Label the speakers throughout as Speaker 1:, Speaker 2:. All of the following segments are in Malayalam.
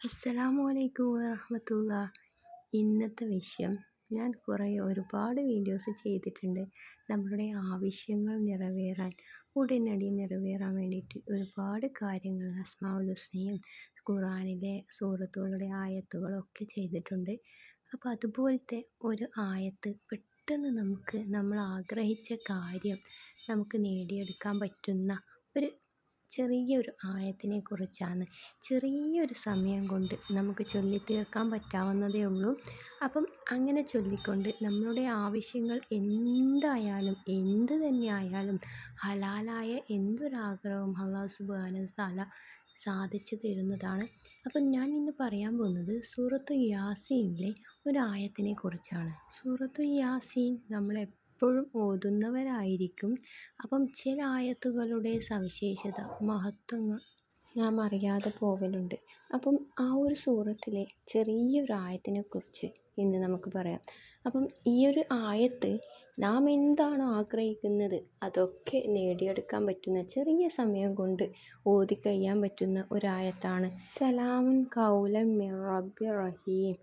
Speaker 1: അസ്സലാമു അലൈക്കും വറഹ്മത്തുള്ള. ഇന്നത്തെ വിഷയം ഞാൻ ഒരുപാട് വീഡിയോസ് ചെയ്തിട്ടുണ്ട്. നമ്മളുടെ ആവശ്യങ്ങൾ ഉടനടി നിറവേറാൻ വേണ്ടിയിട്ട് ഒരുപാട് കാര്യങ്ങൾ അസ്മാഉൽ ഹുസ്നയും ഖുർആനിലെ സൂറത്തുകളുടെ ആയത്തുകളൊക്കെ ചെയ്തിട്ടുണ്ട്. അപ്പോൾ അതുപോലത്തെ ഒരു ആയത്ത് പെട്ടെന്ന് നമ്മൾ ആഗ്രഹിച്ച കാര്യം നമുക്ക് നേടിയെടുക്കാൻ പറ്റുന്ന ഒരു ചെറിയൊരു ആയത്തിനെ കുറിച്ചാണ്. ചെറിയൊരു സമയം കൊണ്ട് നമുക്ക് ചൊല്ലിത്തീർക്കാൻ പറ്റാവുന്നതേ ഉള്ളൂ. അപ്പം അങ്ങനെ ചൊല്ലിക്കൊണ്ട് നമ്മളുടെ ആവശ്യങ്ങൾ എന്തായാലും എന്ത് തന്നെയായാലും ഹലാലായ എന്തൊരാഗ്രഹവും അല്ലാഹു സുബ്ഹാനഹു തആല സാധിച്ചു തരുന്നതാണ്. അപ്പം ഞാൻ ഇന്ന് പറയാൻ പോകുന്നത് സൂറത്തു യാസീനിലെ ഒരു ആയത്തിനെ കുറിച്ചാണ്. സൂറത്തു യാസീൻ നമ്മളെപ്പോഴും ഓതുന്നവരായിരിക്കും. അപ്പം ചില ആയത്തുകളുടെ സവിശേഷത മഹത്വങ്ങൾ നാം അറിയാതെ പോകലുണ്ട്. അപ്പം ആ ഒരു സൂറത്തിലെ ചെറിയൊരു ആയത്തിനെ കുറിച്ച് ഇന്ന് നമുക്ക് പറയാം. അപ്പം ഈ ഒരു ആയത്ത് നാം എന്താണോ ആഗ്രഹിക്കുന്നത് അതൊക്കെ നേടിയെടുക്കാൻ പറ്റുന്ന ചെറിയ സമയം കൊണ്ട് ഓതിക്കഴിയാൻ പറ്റുന്ന ഒരായത്താണ്. സലാമുൻ ഖൗലൻ മിർ റബ്ബിർ റഹീം.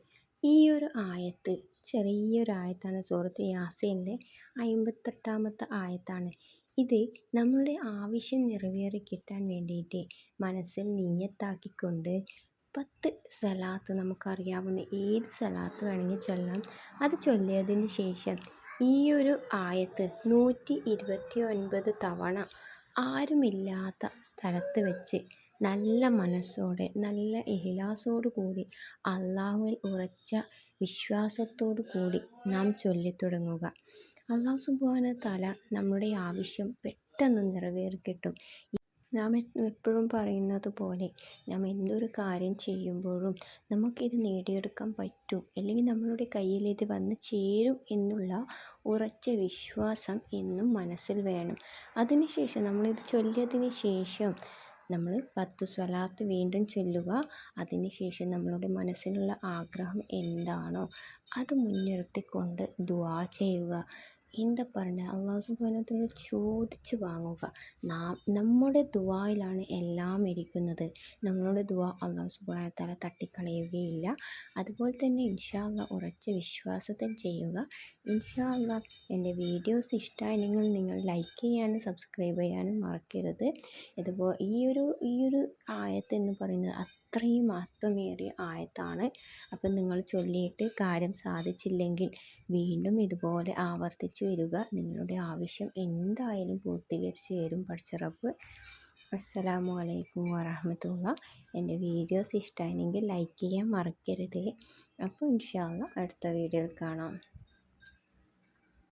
Speaker 1: ഈ ഒരു ആയത്ത് ചെറിയൊരു ആയത്താണ്. സൂറത്ത് യാസീനിലെ 58-ാമത്തെ ആയത്താണ്. ഇത് നമ്മളുടെ ആവശ്യം നിറവേറി കിട്ടാൻ വേണ്ടിയിട്ട് മനസ്സിൽ നിയ്യത്താക്കിക്കൊണ്ട് 10 സലാത്ത്, നമുക്കറിയാവുന്ന ഏത് സലാത്ത് വേണമെങ്കിൽ ചൊല്ലാം. അത് ചൊല്ലിയതിന് ശേഷം ഈ ഒരു ആയത്ത് 129 തവണ ആരുമില്ലാത്ത സ്ഥലത്ത് വെച്ച് നല്ല മനസ്സോടെ നല്ല ഇഖ്ലാസോടു കൂടി അള്ളാഹുവിൽ ഉറച്ച വിശ്വാസത്തോടു കൂടി നാം ചൊല്ലിത്തുടങ്ങുക. അല്ലാഹു സുബ്ഹാനഹു തആല നമ്മുടെ ആവശ്യം പെട്ടെന്ന് നിറവേറി കിട്ടും. നാം എപ്പോഴും പറയുന്നത് പോലെ നാം എന്തൊരു കാര്യം ചെയ്യുമ്പോഴും നമുക്കിത് നേടിയെടുക്കാൻ പറ്റും, അല്ലെങ്കിൽ നമ്മളുടെ കയ്യിൽ ഇത് വന്ന് ചേരും എന്നുള്ള ഉറച്ച വിശ്വാസം എന്നും മനസ്സിൽ വേണം. അതിനുശേഷം നമ്മളിത് ചൊല്ലിയതിന് ശേഷം നമ്മൾ 10 സ്വലാത്ത് വീണ്ടും ചൊല്ലുക. അതിനുശേഷം നമ്മളുടെ മനസ്സിലുള്ള ആഗ്രഹം എന്താണോ അത് മുൻനിർത്തിക്കൊണ്ട് ദുആ ചെയ്യുക. എന്താ പറയുക, അല്ലാഹു സുബ്ഹാനഹു തആല ചോദിച്ച് വാങ്ങുക. നമ്മുടെ ദുആയിലാണ് എല്ലാം ഇരിക്കുന്നത്. നമ്മളുടെ ദുആ അല്ലാഹു സുബ്ഹാനഹു തആല തട്ടിക്കളയുകയില്ല. അതുപോലെ തന്നെ ഇൻഷാ അല്ലാഹ് ഉറച്ച വിശ്വാസത്തിൽ ചെയ്യുക. ഇൻഷാ അല്ലാഹ് എൻ്റെ വീഡിയോസ് ഇഷ്ടമായെങ്കിൽ നിങ്ങൾ ലൈക്ക് ചെയ്യാനും സബ്സ്ക്രൈബ് ചെയ്യാനും മറക്കരുത്. ഈ ഒരു ആയത്ത് എന്ന് പറയുന്നത് അത്രയും മഹത്വമേറിയ ആയത്താണ്. അപ്പം നിങ്ങൾ ചൊല്ലിയിട്ട് കാര്യം സാധിച്ചില്ലെങ്കിൽ വീണ്ടും ഇതുപോലെ ആവർത്തിച്ച് വരിക. നിങ്ങളുടെ ആവശ്യം എന്തായാലും പൂർത്തീകരിച്ച് തരും പടച്ച റബ്ബ്. അസ്സലാമു അലൈക്കും വറഹ്മത്തുള്ള. എൻ്റെ വീഡിയോസ് ഇഷ്ടമായെങ്കിൽ ലൈക്ക് ചെയ്യാൻ മറക്കരുത്. അപ്പോൾ ഇൻഷാ അല്ലാഹ് അടുത്ത വീഡിയോയിൽ കാണാം.